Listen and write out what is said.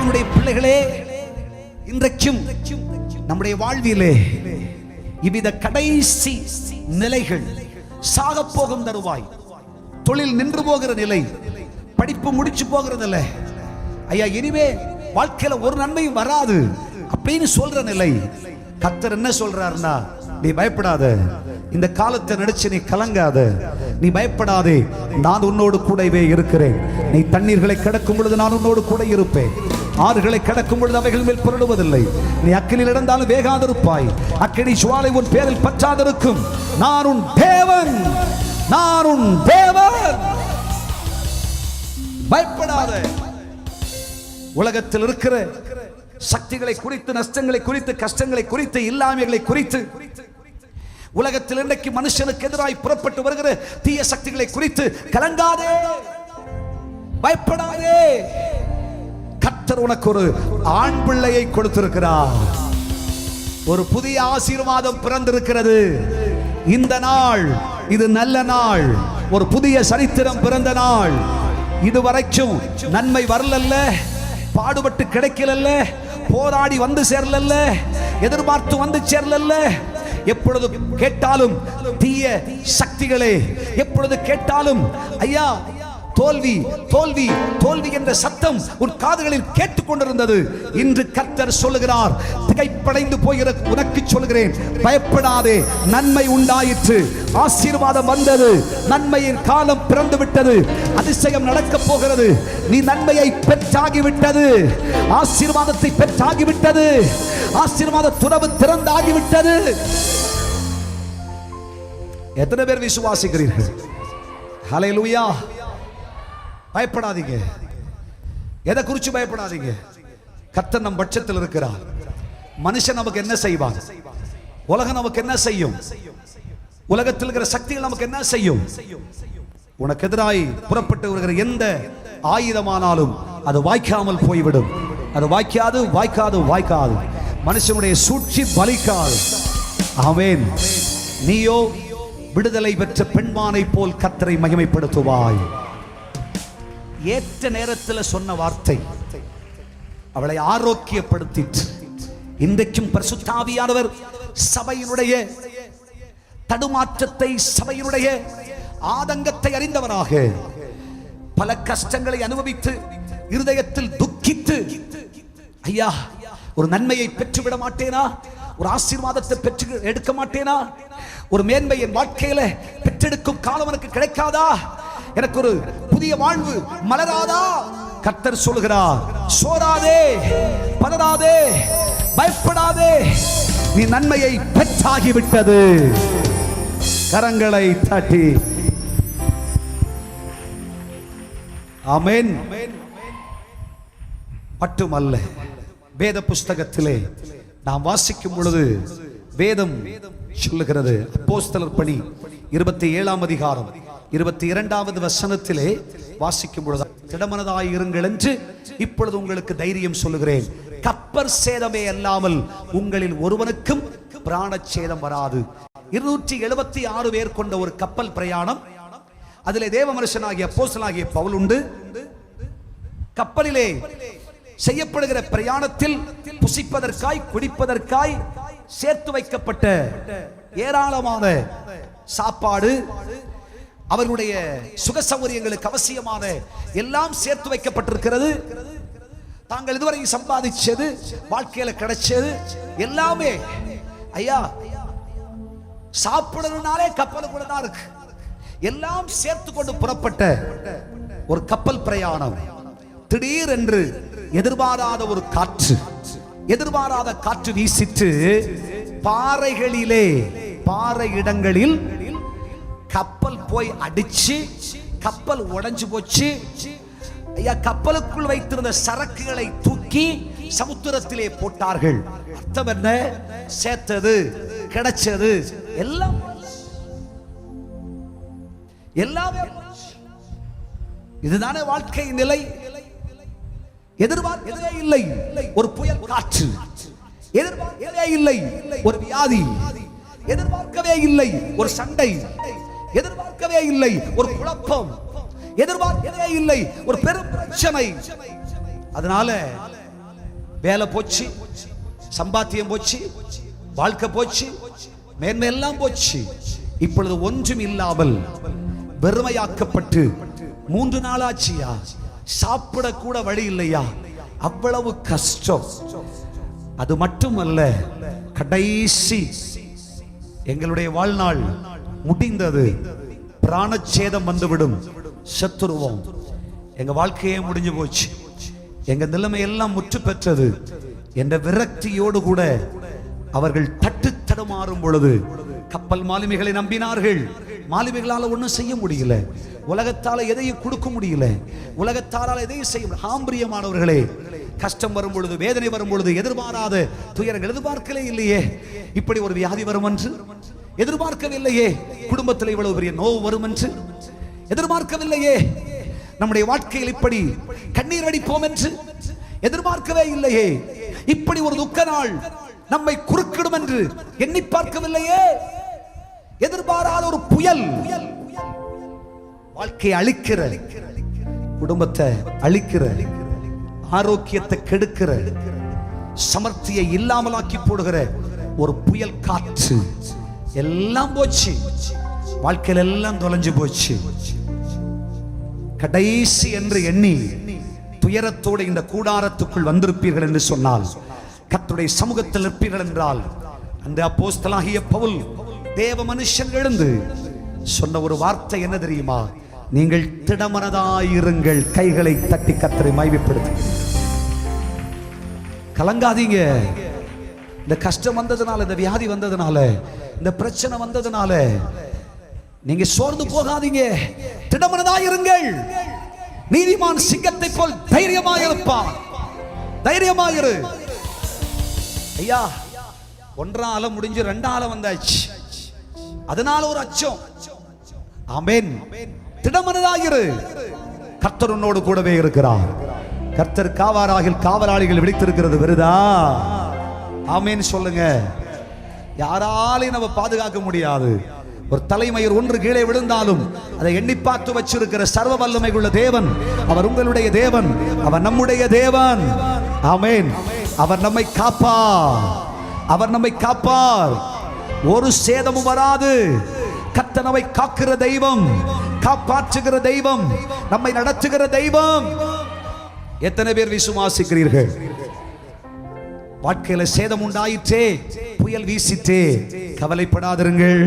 தேவனுடைய பிள்ளைகளே, இன்றைக்கும் நம்முடைய வாழ்விலே இவ்வித கடைசி நிலைகள், சாக போகும் தருவாய், தொழில் நின்று போகிற நிலை, படிப்பு முடிச்சு போகிற நிலை, ஐயா இனிமே வாழ்க்கையில ஒரு நன்மையும் வராது அப்படின்னு சொல்ற நிலை. கர்த்தர் என்ன சொல்றாருன்னா, நீ பயப்படாத, இந்த காலத்தை நினைச்சு நீ கலங்காத, நீ பயப்படாதே, நான் உன்னோடு கூடவே இருக்கிறேன். நீ தண்ணீர்களை கடக்கும் பொழுது நான் உன்னோடு கூட இருப்பேன், ஆறுகளை கடக்கும் பொழுது அவைகள் மேல் புரளுவதில்லை. நீ அக்கினியில் நடந்தாலும் வேகாதிருப்பாய், அக்கினி ஜுவாலை உன் பேரில் பற்றாதிருக்கும். நான் உன் தேவன், நான் உன் தேவன். பயப்படாத. உலகத்தில் இருக்கிற சக்திகளை குறித்து, நஷ்டங்களை குறித்து, கஷ்டங்களை குறித்து, இல்லாமைகளை குறித்து, உலகத்தில் இன்றைக்கு மனுஷனுக்கு எதிராய் புறப்பட்டு வருகிற தீய சக்திகளை குறித்து கலங்காதே, பயப்படாதே. கர்த்தர் உனக்கு ஒரு ஆண் பிள்ளையை கொடுத்திருக்கிறார். ஒரு புதிய ஆசீர்வாதம் பிறந்திருக்கிறது. இந்த நாள் இது நல்ல நாள், ஒரு புதிய சரித்திரம் பிறந்த நாள். இதுவரைக்கும் நன்மை வரலல்ல, பாடுபட்டு கிடைக்கல, போராடி வந்து சேரல, எதிர்பார்த்து வந்து சேரல. எப்பொழுது கேட்டாலும் தீய சக்திகளே, எப்பொழுது கேட்டாலும் ஐயா தோல்வி தோல்வி தோல்வி என்ற சத்தம் உன் காதுகளில் கேட்டுக்கொண்டிருந்தது. இன்று கர்த்தர் சொல்லுகிறார், திகைப்படைந்து போகிற உனக்கு சொல்கிறேன், பயப்படாதே, நன்மை உண்டாயிற்று, ஆசீர்வாதம் வந்தது, நன்மையின் காலம் பிறந்து விட்டது, அதிசயம் நடக்க போகிறது. நீ நன்மையை பெற்றாகிவிட்டது, ஆசீர்வாதத்தை பெற்றாகிவிட்டது, ஆசீர்வாத துறவு திறந்தாகிவிட்டது. எத்தனை பேர் விசுவாசிக்கிறீர்கள்? ஹல்லேலூயா. பயப்படாதீங்க, எதை குறிச்சு பயப்படாதீங்க. கர்த்தர் நம் பட்சத்தில் இருக்கிறார். மனுஷன் நமக்கு என்ன செய்வான்? உலகம் நமக்கு என்ன செய்யும்? உலகத்தில் இருக்கிற சக்திகள் நமக்கு என்ன செய்யும்? உனக்கு எதிராய் புறப்பட்டு வருகிற எந்த ஆயுதமானாலும் அது வாய்க்காமல் போய்விடும். அது வாய்க்காது வாய்க்காது வாய்க்காது. மனுஷனுடைய சூழ்ச்சி பலிக்காது. ஆமென். நீயோ விடுதலை பெற்ற பெண்மானை போல் கர்த்தரை மகிமைப்படுத்துவாய். ஏற்ற நேரத்தில் சொன்ன வார்த்தை அவளை ஆரோக்கியப்படுத்திற்று. இன்றைக்கும் பரிசுத்த ஆவியானவர் சபையினுடைய தடுமாற்றத்தை, சபையினுடைய ஆதங்கத்தை அறிந்தவராக, பல கஷ்டங்களை அனுபவித்து இருதயத்தில் துக்கித்து, ஐயா ஒரு நன்மையை பெற்றுவிட மாட்டேனா, ஒரு ஆசீர்வாதத்தை பெற்று எடுக்க மாட்டேனா, ஒரு மேன்மை என் வாழ்க்கையில பெற்றெடுக்கும் காலம் எனக்கு கிடைக்காதா, எனக்கு ஒரு புதிய வாழ்வு மலராதா? கர்த்தர் சொல்கிறார், சோராதே, பதறாதே, பயப்படாதே, நீ நன்மையை பெற்றாகிவிட்டது. கரங்களை தட்டி ஆமென். மட்டுமல்ல, வேத புஸ்தகத்திலே நாம் வாசிக்கும் பொழுது வேதம் சொல்லுகிறது, அப்போஸ்தலர் பணி 27ஆம் அதிகாரம் 22வது வசனத்திலே வாசிக்கும் பொழுது, திடமனதாய் இருங்கள் என்று இப்பொழுது உங்களுக்கு தைரியம் சொல்லுகிறேன், கப்பற் சேதமே அல்லாமல் உங்களில் ஒருவனுக்கும் பிராணச்சேதம் வராது. 276 பேர் கொண்ட ஒரு கப்பல் பிரயாணம். அதிலே தேவ மனுஷனாகிய அப்போஸ்தலனாகிய பவுல் உண்டு. கப்பலிலே செய்யப்படுகிற பிரயாணத்தில் புசிப்பதற்காய், குடிப்பதற்காய் சேர்த்து வைக்கப்பட்ட ஏராளமான சாப்பாடு, அவர்களுடைய சுக சௌகரியங்களுக்கு அவசியமான எல்லாம் சேர்த்து வைக்கப்பட்டிருக்கிறது. தாங்கள் இதுவரை சம்பாதிச்சது, வாழ்க்கையில கிடைச்சது எல்லாமே ஐயா சாப்பிடணும்னாலே கப்பலுக்குள்ள தான் இருக்கு. எல்லாம் சேர்த்து கொண்டு புறப்பட்ட ஒரு கப்பல் பிரயாணம். திடீரென்று எதிர்பாராத ஒரு காற்று, எதிர்பாராத காற்று வீசிட்டு பாறைகளிலே, பாறை இடங்களில் கப்பல் போய் அடிச்சு கப்பல் உடைஞ்சு போச்சு. ஐயா, கப்பலுக்குள் வைத்திருந்த சரக்குகளை தூக்கி சமுத்திரத்திலே போட்டார்கள். அர்த்தம் என்ன? சேர்த்தது, கிடைச்சது எல்லாம் எல்லாமே. இதுதானே வாழ்க்கை நிலை. எதிர்பார்க்கவே இல்லை ஒரு புயல் காற்று, எதிர்பார்க்கவே இல்லை ஒரு வியாதி, எதிர்பார்க்கவே இல்லை ஒரு சண்டை, எதிர்பார்க்கவே இல்லை ஒரு குழப்பம், எதிர்பார்க்கவே இல்லை ஒரு பெரும் பிரச்சனை. அதனால வேலை போச்சு, சம்பாத்தியம் போச்சு, வாழ்க்கை போச்சு, மேன்மை எல்லாம் போச்சு. இப்பொழுது ஒன்றும் இல்லாமல் வெறுமையாக்கப்பட்டு 3 நாளாச்சியா, சாப்பிட கூட வழி இல்லையா, அவ்வளவு கஷ்டம். அது மட்டுமல்ல, கடைசி எங்களுடைய வாழ்நாள் முடிந்தது, பிராணச்சேதம் வந்துவிடும், செத்துருவோம், எங்க வாழ்க்கையே முடிஞ்சு போச்சு, எங்க நிலைமை எல்லாம் முற்று பெற்றது என்ற விரக்தியோடு கூட அவர்கள் தட்டு தடுமாறும் பொழுது கப்பல் மாலுமிகளை நம்பினார்கள். மாலுமிகளால் ஒன்றும் செய்ய முடியல, உலகத்தால் எதையும் கொடுக்க முடியல, உலகத்தால் எதையும் செய்ய முடியல. ஆம்பரியமானவர்களே, கஷ்டம் வரும் பொழுது, வேதனை வரும் பொழுது, எதிர்பாராத துயரங்கள், எதிர்பார்க்கலே இல்லையே இப்படி ஒரு வியாதி வரும் என்று, எதிர்பார்க்கவில்லையே குடும்பத்தில் இவ்வளவு பெரிய நோவு வரும் என்று, எதிர்பார்க்கவில்லையே நம்முடைய வாழ்க்கையில் இப்படி கண்ணீர் அடிப்போம் என்று, எதிர்பார்க்கவே இல்லையே இப்படி ஒரு துக்க நாள் நம்மை குறுக்கிடும் என்று எண்ணி பார்க்கவில்லையே. எதிர்பாராத ஒரு புயல் வாழ்க்கையை அழிக்கிற, குடும்பத்தை அழிக்கிற, ஆரோக்கியத்தை கெடுக்கிற, சமர்த்தியை இல்லாமலாக்கி போடுகிற ஒரு புயல் காற்று எல்லாம் போச்சு, வாழ்க்கையில் எல்லாம் தொலைஞ்சு போச்சு. கடைசி என்று எண்ணி துயரத்தோடு இந்த கூடாரத்துக்குள் வந்திருப்பீர்கள் என்று சொன்னால், கர்த்தருடைய சமூகத்தில் இருப்பீர்கள் என்றால், அந்த அப்போஸ்தலனாகிய பவுல் தேவ மனுஷன் எழுந்து சொன்ன ஒரு வார்த்தை என்ன தெரியுமா? நீங்கள் திடமனதாயிருங்கள், கைகளை தட்டி கர்த்தரை மகிமைப்படுத்து. கலங்காதீங்க. இந்த கஷ்டம் வந்ததுனால, இந்த வியாதி வந்ததுனால, இந்த பிரச்சனை வந்ததுனால நீங்க சோர்ந்து போகாதீங்க, திடமனதாயிருங்கள். நீதிமான் சிங்கத்தை போல் தைரியமாயிருப்பான். தைரியமாயிரு. ஐயா, 1ஆம் ஆல முடிஞ்சு 2ஆம் ஆல வந்தாச்சு, அதனால ஒரு அச்சம். ஆமென். திடமனதாயிரு, கர்த்தர் உன்னோடு கூடவே இருக்கிறார். கர்த்தர் காவாராகில் காவலாளிகள் விழித்திருக்கிறது வெறுதா? ஆமென் சொல்லுங்க. யாராலையும் நம்ம பாதுகாக்க முடியாது. ஒரு தலைமயிர் ஒன்று கீழே விழுந்தாலும் அதை எண்ணி பார்த்து வச்சிருக்கிற சர்வ வல்லமை உள்ள தேவன் அவர் உங்களுடைய தேவன், அவர் நம்முடைய தேவன். ஆமென். அவர் நம்மை காப்பார், அவர் நம்மை காப்பார், ஒரு சேதமும் வராது. கர்த்தர் நம்மை காக்கிற தெய்வம், காப்பாற்றுகிற தெய்வம், நம்மை நடத்துகிற தெய்வம். எத்தனை பேர் விசுவாசிக்கிறீர்கள்? வாழ்க்கையில சேதம் உண்டாயிற்றே, புயல் வீசிற்றே, கவலைப்படாதிருங்கள்,